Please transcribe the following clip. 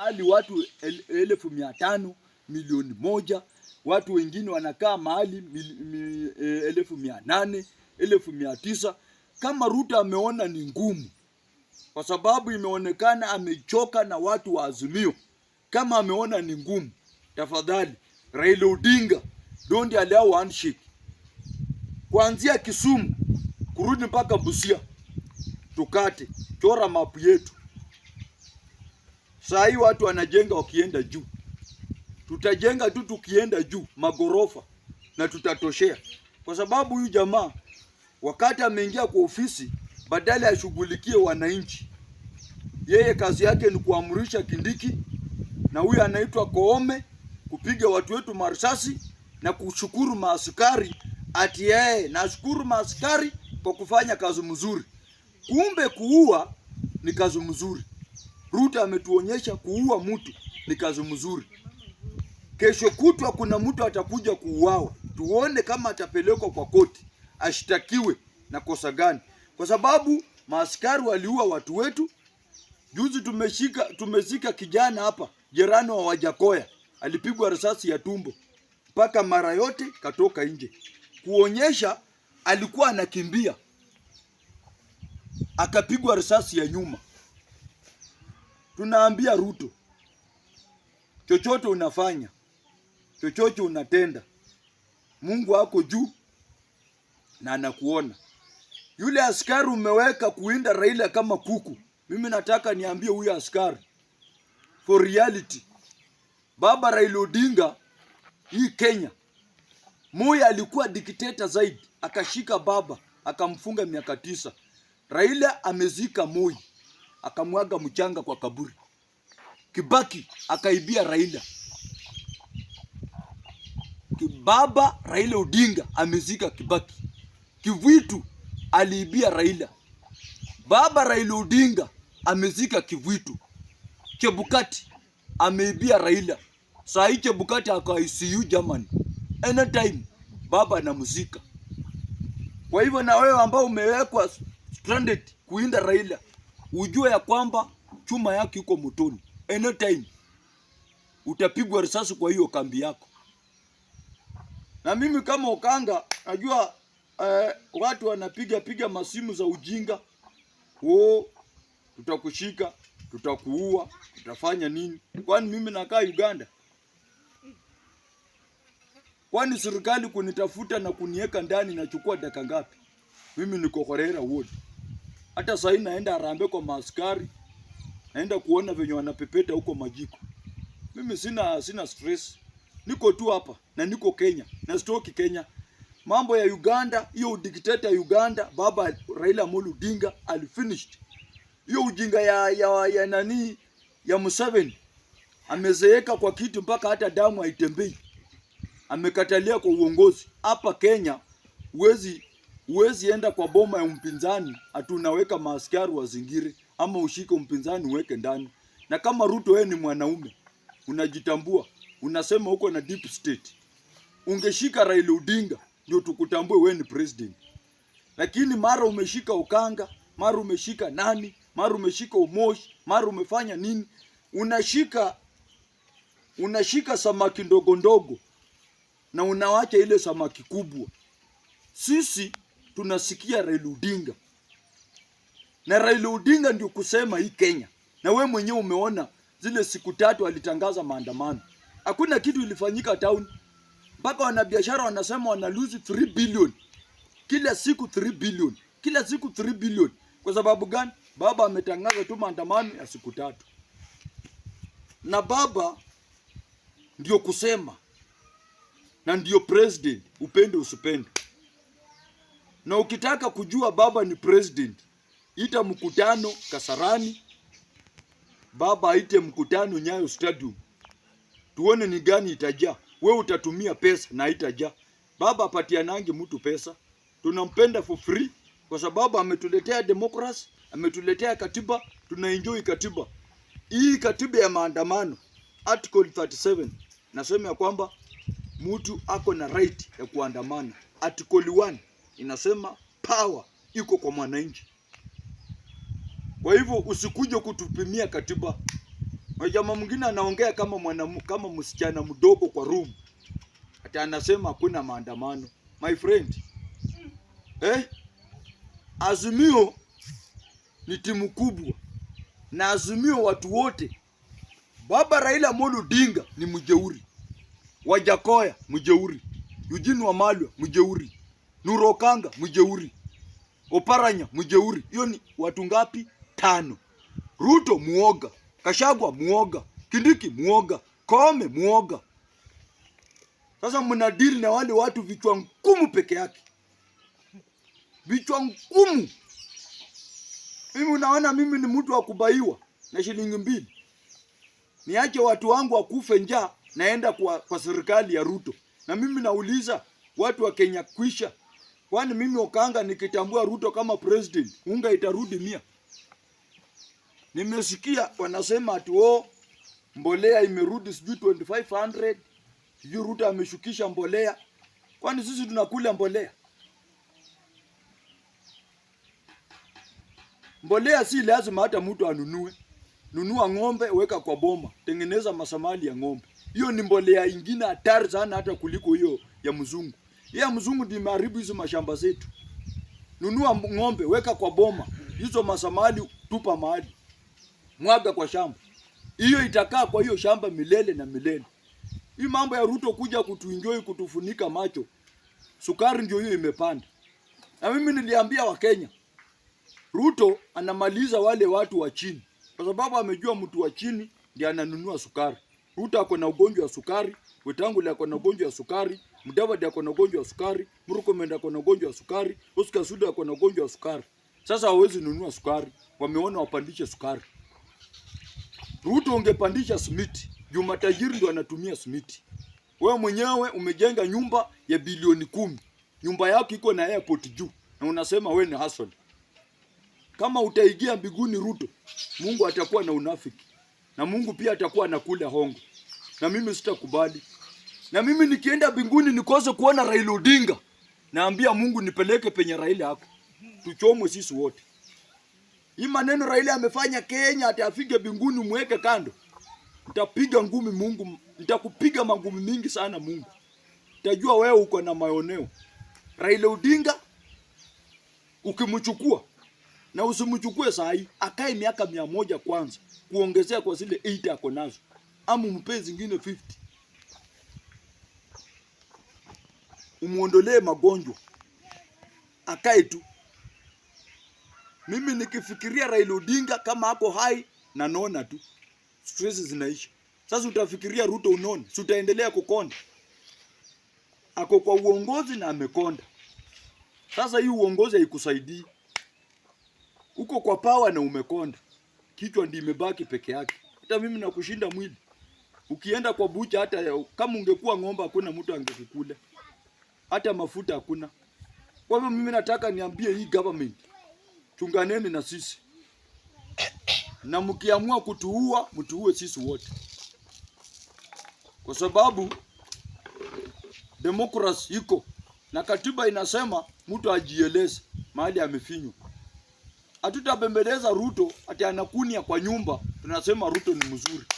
mahali watu 1,500, milioni moja. Watu wengine wanakaa mahali 800,000, 900,000. Kama Ruto ameona ni ngumu, kwa sababu imeonekana amechoka na watu wa Azimio. Kama ameona ni ngumu, tafadhali Raila Odinga, don't allow handshake. Kuanzia Kisumu kurudi mpaka Busia, tukate, chora mapu yetu. Saa hii watu wanajenga wakienda juu. Tutajenga tu tukienda juu magorofa na tutatoshea. Kwa sababu huyu jamaa wakati ameingia kwa ofisi, badala ya shughulikie wananchi, yeye kazi yake ni kuamrisha Kindiki na huyu anaitwa Koome kupiga watu wetu marisasi na kushukuru maaskari ati yeye nashukuru maaskari kwa kufanya kazi mzuri. Kumbe kuua ni kazi mzuri. Ruto ametuonyesha kuua mtu ni kazi mzuri. Kesho kutwa kuna mtu atakuja kuuawa. Tuone kama atapelekwa kwa koti, ashtakiwe na kosa gani. Kwa sababu maaskari waliua watu wetu. Juzi tumeshika kijana hapa, jirani wa Wajakoya, alipigwa risasi ya tumbo mpaka mara yote katoka nje. Kuonyesha alikuwa anakimbia, akapigwa risasi ya nyuma. Tunaambia Ruto, chochote unafanya, chochote unatenda, Mungu wako juu na anakuona. Yule askari umeweka kuinda Raila kama kuku, mimi nataka niambie huyu askari, for reality, baba Raila Odinga, hii Kenya, Moi alikuwa dikteta zaidi, akashika baba, akamfunga miaka 9. Raila amezika Moi, akamwaga mchanga kwa kaburi. Kibaki akaibia Raila. Baba Raila Odinga amezika Kibaki. Kivitu aliibia Raila. Baba Raila Odinga amezika Kivitu. Chebukati ameibia Raila. Saa hii Chebukati ako ICU Germany. Anytime baba anamuzika. Kwa hivyo na wewe ambao umewekwa stranded kuinda Raila, ujue ya kwamba chuma yake iko motoni. Anytime utapigwa risasi kwa hiyo kambi yako. Na mimi kama Okanga najua watu wanapiga masimu za ujinga. Tutakushika, tutakuua, tutafanya nini? Kwani mimi nakaa Uganda? Kwani serikali kunitafuta na kuniweka ndani nachukua dakika ngapi? Mimi niko Korera ward. Hata sasa naenda Harambee kwa maaskari. Naenda kuona venye wanapepeta huko Majiko. Mimi sina stress. Niko tu hapa na niko Kenya na stoki Kenya. Mambo ya Uganda, hiyo dikteta ya Uganda, baba Raila Odinga alifinished. Hiyo ujinga ya nani ya Museveni amezeeka kwa kitu mpaka hata damu haitembei. Amekatalia kwa uongozi. Hapa Kenya uwezi enda kwa boma ya mpinzani atunaweka maaskari wazingire, ama ushike mpinzani uweke ndani. Na kama Ruto wewe ni mwanaume, unajitambua, unasema uko na deep state, ungeshika Raila Odinga ndio tukutambue wewe ni president. Lakini mara umeshika Okanga, mara umeshika nani, mara umeshika Umoshi, mara umefanya nini? Unashika samaki ndogo ndogo na unawacha ile samaki kubwa. Sisi tunasikia Raila Odinga. Na Raila Odinga ndio kusema hii Kenya. Na we mwenyewe umeona zile siku 3 alitangaza maandamano. Hakuna kitu ilifanyika town. Mpaka wanabiashara wanasema wana lose 3 billion. Kila siku 3 billion. Kila siku 3 billion. Kwa sababu gani? Baba ametangaza tu maandamano ya siku 3. Na baba ndio kusema. Na ndio president, upende usipende. Na ukitaka kujua baba ni president, ita mkutano Kasarani, baba aite mkutano Nyayo Stadium. Tuone ni gani itajaa. Wewe utatumia pesa na itajaa. Baba apatianangi mtu pesa. Tunampenda for free kwa sababu ametuletea democracy, ametuletea katiba, tunaenjoy katiba. Hii katiba ya maandamano, article 37, nasema ya kwamba mtu ako na right ya kuandamana. Article 1 inasema power iko kwa mwananchi. Kwa hivyo usikuje kutupimia katiba. Jamaa mwingine anaongea kama msichana mdogo kwa room. Ati anasema hakuna maandamano. My friend. Azimio ni timu kubwa. Na Azimio watu wote. Baba Raila Amolo Odinga ni mjeuri. Wajakoya mjeuri. Eugene Wamalwa mjeuri. Nuru Okanga mjeuri. Oparanya mjeuri. Hiyo ni watu ngapi? 5. Ruto muoga. Kashagwa muoga. Kindiki muoga. Koome muoga. Sasa mnadili na wale watu vichwa ngumu peke yake. Vichwa ngumu. Mimi unaona mimi ni mtu wa kubaiwa na shilingi 2. Niache watu wangu wakufe njaa naenda kwa serikali ya Ruto. Na mimi nauliza watu wa Kenya kwisha. Kwani mimi Okanga nikitambua Ruto kama president, unga itarudi 100. Nimesikia wanasema ati mbolea imerudi sijui 2500. Sijui Ruto ameshukisha mbolea. Kwani sisi tunakula mbolea? Mbolea si lazima hata mtu anunue. Nunua ng'ombe, weka kwa boma, tengeneza masamali ya ng'ombe. Hiyo ni mbolea ingine hatari sana hata kuliko hiyo ya mzungu. Hiyo ya mzungu ndio imeharibu hizo mashamba zetu. Nunua ng'ombe, weka kwa boma, hizo masamali tupa mahali. Mwaga kwa shamba. Hiyo itakaa kwa hiyo shamba milele na milele. Hii mambo ya Ruto kuja kutuenjoy kutufunika macho. Sukari ndio hiyo imepanda. Na mimi niliambia Wakenya, Ruto anamaliza wale watu wa chini. Kwa sababu amejua mtu wa chini ndiye ananunua sukari. Ruto ako na ugonjwa wa sukari, Wetangula ako na ugonjwa wa sukari, Mudavadi ako na ugonjwa wa sukari, Murkomen ako na ugonjwa wa sukari, Oscar Sudi ako na ugonjwa wa sukari. Sasa hawezi nunua sukari, wameona wapandishe sukari. Ruto ungepandisha simiti, juu matajiri ndio anatumia simiti. Wewe mwenyewe umejenga nyumba ya bilioni 10. Nyumba yako iko na airport juu na unasema wewe ni hustle. Kama utaigia mbinguni Ruto, Mungu atakuwa na unafiki. Na Mungu pia atakuwa anakula hongo. Na mimi sitakubali. Na mimi nikienda mbinguni nikose kuona Raila Odinga, naambia Mungu nipeleke penye Raila hapo. Tuchomwe sisi wote. Hii maneno Raila amefanya Kenya atafike mbinguni mweke kando. Nitapiga ngumi Mungu, nitakupiga mangumi mingi sana Mungu. Utajua wewe uko na maoneo. Raila Odinga ukimchukua na usimchukue saa hii, akae miaka 100 kwanza kuongezea kwa zile 8 ako nazo. Ama umpe zingine 50. Umuondolee magonjwa. Akae tu. Mimi nikifikiria Raila Odinga kama ako hai na naona tu stress zinaisha. Sasa utafikiria Ruto unaona, si utaendelea kukonda. Ako kwa uongozi na amekonda. Sasa hii uongozi haikusaidii. Uko kwa power na umekonda. Kichwa ndiyo imebaki peke yake. Hata mimi nakushinda mwili. Ukienda kwa bucha hata kama ungekuwa ng'ombe hakuna mtu angekukula. Hata mafuta hakuna. Kwa hivyo mimi nataka niambie hii government, chunganeni na sisi. Na mkiamua kutuua, mtuue sisi wote. Kwa sababu demokrasi iko na katiba inasema mtu ajieleze mahali amefinywa. Hatutabembeleza Ruto ati anakunia kwa nyumba tunasema Ruto ni mzuri.